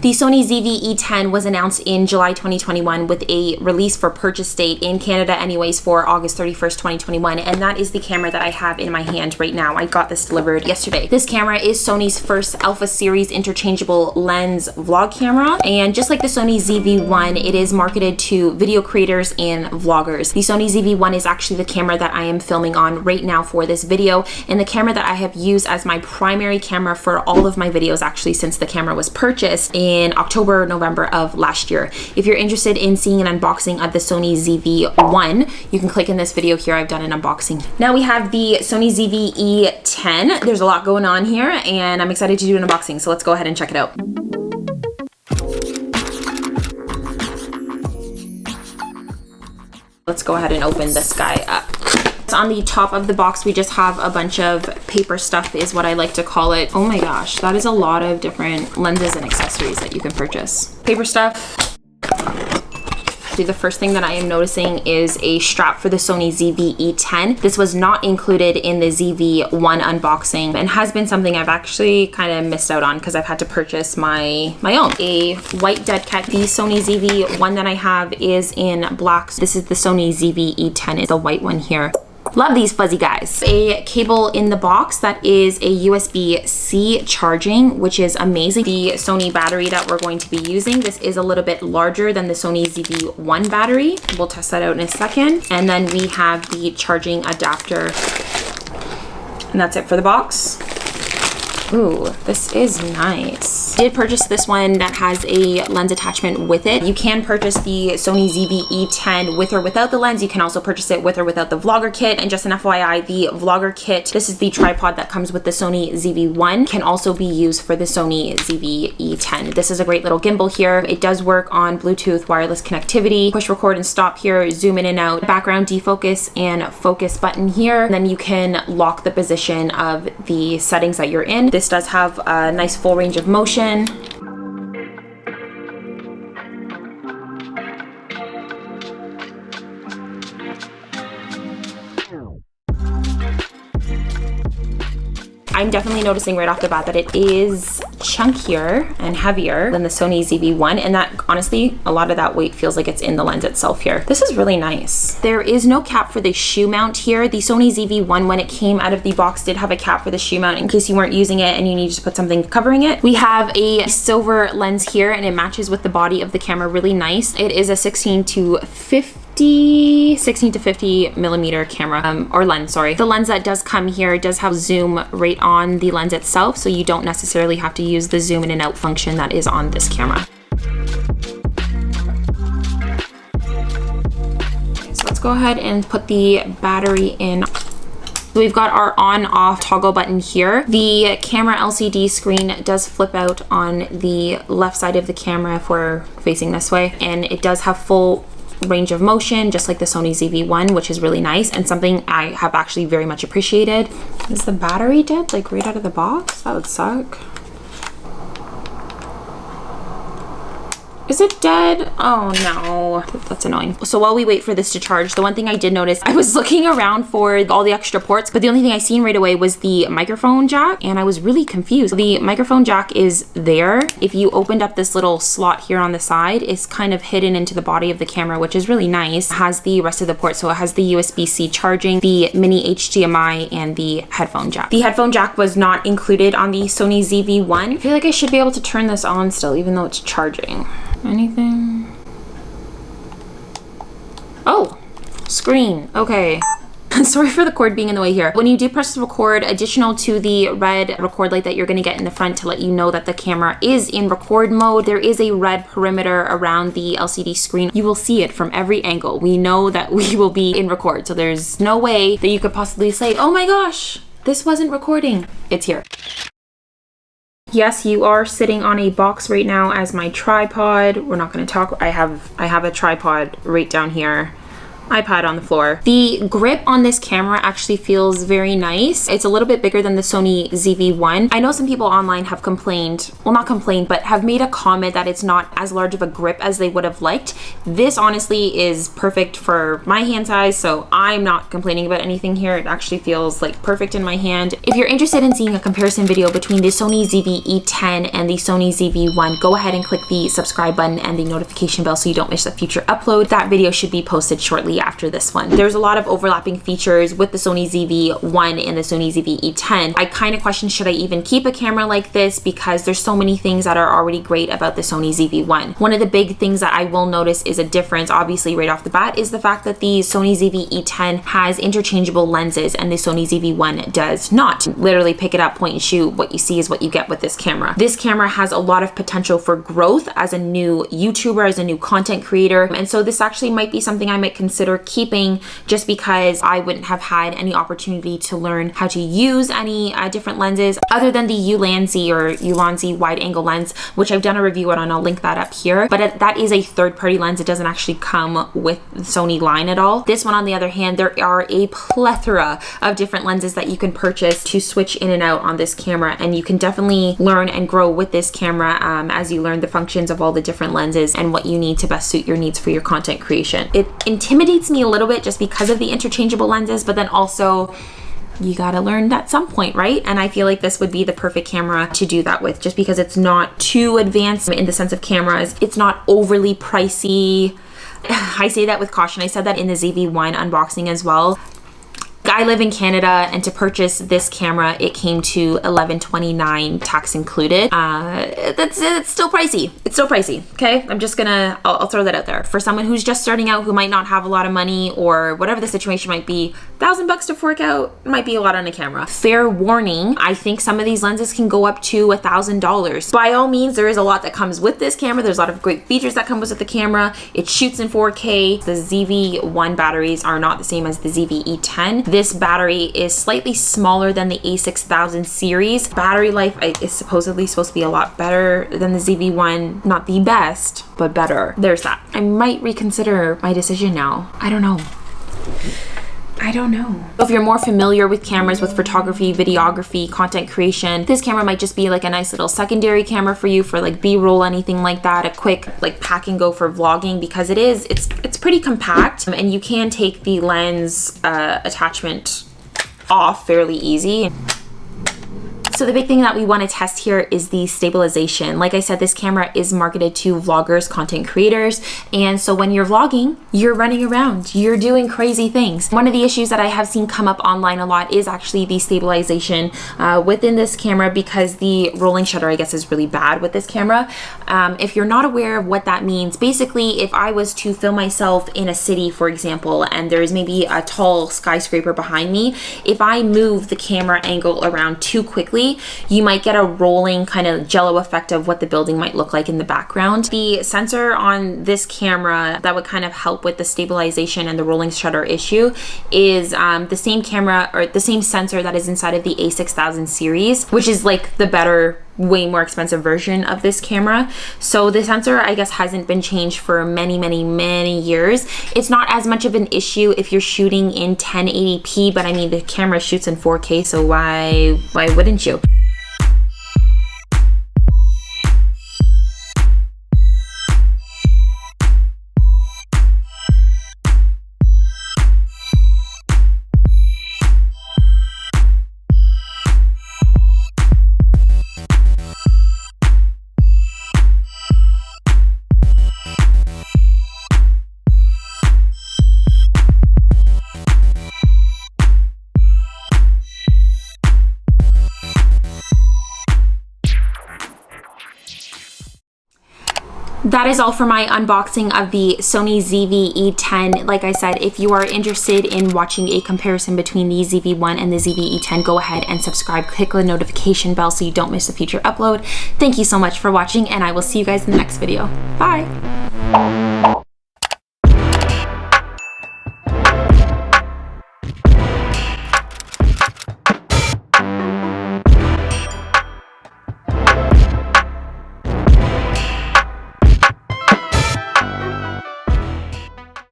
The Sony ZV-E10 was announced in July 2021 with a release for purchase date in Canada anyways for August 31st, 2021, and that is the camera that I have in my hand right now. I got this delivered yesterday. This camera is Sony's first Alpha Series interchangeable lens vlog camera, and just like the Sony ZV-1, it is marketed to video creators and vloggers. The Sony ZV-1 is actually the camera that I am filming on right now for this video, and the camera that I have used as my primary camera for all of my videos actually since the camera was purchased in October, November of last year. If you're interested in seeing an unboxing of the Sony ZV-1, you can click in this video here. I've done an unboxing. Now we have the Sony ZV-E10. There's a lot going on here and I'm excited to do an unboxing, so let's go ahead and check it out. Let's go ahead and open this guy up. On the top of the box, we just have a bunch of paper stuff is what I like to call it. Oh my gosh, that is a lot of different lenses and accessories that you can purchase. Paper stuff. The first thing that I am noticing is a strap for the Sony ZV-E10. This was not included in the ZV-1 unboxing and has been something I've actually kind of missed out on because I've had to purchase my own. A white dead cat. The Sony ZV-1 that I have is in black. This is the Sony ZV-E10. It's the white one here. Love these fuzzy guys. A cable in the box that is a USB-C charging, which is amazing. The Sony battery that we're going to be using, this is a little bit larger than the Sony ZV-1 battery. We'll test that out in a second. And then we have the charging adapter. And that's it for the box. Ooh, this is nice. I did purchase this one that has a lens attachment with it. You can purchase the Sony ZV-E10 with or without the lens. You can also purchase it with or without the vlogger kit. And just an FYI, the vlogger kit, this is the tripod that comes with the Sony ZV-1, can also be used for the Sony ZV-E10. This is a great little gimbal here. It does work on Bluetooth wireless connectivity. Push record and stop here, zoom in and out, background defocus and focus button here. And then you can lock the position of the settings that you're in. This does have a nice full range of motion. I'm definitely noticing right off the bat that it is chunkier and heavier than the Sony ZV-1, and that honestly, a lot of that weight feels like it's in the lens itself here. This is really nice. There is no cap for the shoe mount here. The Sony ZV-1, when it came out of the box, did have a cap for the shoe mount in case you weren't using it and you needed to put something covering it. We have a silver lens here and it matches with the body of the camera really nice. It is a 16 to 50 millimeter camera, or lens, sorry. The lens that does come here does have zoom right on the lens itself, so you don't necessarily have to use the zoom in and out function that is on this camera. Okay, so let's go ahead and put the battery in. We've got our on-off toggle button here. The camera LCD screen does flip out on the left side of the camera if we're facing this way, and it does have full range of motion just like the Sony ZV-1, which is really nice and something I have actually very much appreciated. Is the battery dead like right out of the box? That would suck. Is it dead? Oh no, that's annoying. So while we wait for this to charge, the one thing I did notice, I was looking around for all the extra ports, but the only thing I seen right away was the microphone jack, and I was really confused. The microphone jack is there. If you opened up this little slot here on the side, it's kind of hidden into the body of the camera, which is really nice. It has the rest of the ports, so it has the USB-C charging, the mini HDMI, and the headphone jack. The headphone jack was not included on the Sony ZV-1. I feel like I should be able to turn this on still, even though it's charging. Anything? Oh, screen. Okay. Sorry for the cord being in the way here. When you do press record, additional to the red record light that you're going to get in the front to let you know that the camera is in record mode, there is a red perimeter around the LCD screen. You will see it from every angle. We know that we will be in record, so there's no way that you could possibly say, oh my gosh, this wasn't recording. It's here. Yes, you are sitting on a box right now as my tripod. We're not going to talk. I have a tripod right down here iPad on the floor. The grip on this camera actually feels very nice. It's a little bit bigger than the Sony ZV1. I know some people online have complained, well, not complained, but have made a comment that it's not as large of a grip as they would have liked. This honestly is perfect for my hand size, so I'm not complaining about anything here. It actually feels like perfect in my hand. If you're interested in seeing a comparison video between the Sony ZV-E10 and the Sony ZV1, go ahead and click the subscribe button and the notification bell so you don't miss a future upload. That video should be posted shortly after this one. There's a lot of overlapping features with the Sony ZV1 and the Sony ZV-E10. I kind of question, should I even keep a camera like this, because there's so many things that are already great about the Sony ZV1. One of the big things that I will notice is a difference, obviously right off the bat, is the fact that the Sony ZV-E10 has interchangeable lenses and the Sony ZV1 does not. Literally pick it up, point and shoot. What you see is what you get with this camera. This camera has a lot of potential for growth as a new YouTuber, as a new content creator, and so this actually might be something I might consider keeping, just because I wouldn't have had any opportunity to learn how to use any different lenses other than the Ulanzi or Ulanzi wide angle lens, which I've done a review on and I'll link that up here. But that is a third-party lens. It doesn't actually come with the Sony line at all. This one, on the other hand, there are a plethora of different lenses that you can purchase to switch in and out on this camera, and you can definitely learn and grow with this camera as you learn the functions of all the different lenses and what you need to best suit your needs for your content creation. It intimidates me a little bit just because of the interchangeable lenses, but then also you gotta learn at some point, right? And I feel like this would be the perfect camera to do that with, just because it's not too advanced in the sense of cameras. It's not overly pricey. I say that with caution. I said that in the ZV1 unboxing as well. I live in Canada, and to purchase this camera, it came to $11.29, tax included. It's still pricey. It's still pricey, okay? I'll throw that out there. For someone who's just starting out, who might not have a lot of money, or whatever the situation might be, $1,000 to fork out might be a lot on a camera. Fair warning, I think some of these lenses can go up to $1,000. By all means, there is a lot that comes with this camera. There's a lot of great features that come with the camera. It shoots in 4K. The ZV1 batteries are not the same as the ZV-E10. This battery is slightly smaller than the A6000 series. Battery life is supposedly supposed to be a lot better than the ZV1. Not the best, but better. There's that. I might reconsider my decision now. I don't know. If you're more familiar with cameras, with photography, videography, content creation, this camera might just be like a nice little secondary camera for you for like B-roll, anything like that, a quick like pack and go for vlogging, because it's pretty compact, and you can take the lens attachment off fairly easy. So the big thing that we want to test here is the stabilization. Like I said, this camera is marketed to vloggers, content creators, and so when you're vlogging, you're running around, you're doing crazy things. One of the issues that I have seen come up online a lot is actually the stabilization within this camera, because the rolling shutter, I guess, is really bad with this camera. If you're not aware of what that means, basically, if I was to film myself in a city, for example, and there's maybe a tall skyscraper behind me, if I move the camera angle around too quickly, you might get a rolling kind of jello effect of what the building might look like in the background. The sensor on this camera that would kind of help with the stabilization and the rolling shutter issue is the same camera, or the same sensor that is inside of the A6000 series, which is like the better, way more expensive version of this camera. So the sensor, I guess, hasn't been changed for many years. It's not as much of an issue if you're shooting in 1080p, but I mean, the camera shoots in 4K, so why wouldn't you? That is all for my unboxing of the Sony ZV-E10. Like I said, if you are interested in watching a comparison between the ZV-1 and the ZV-E10, go ahead and subscribe. Click the notification bell so you don't miss a future upload. Thank you so much for watching, and I will see you guys in the next video. Bye!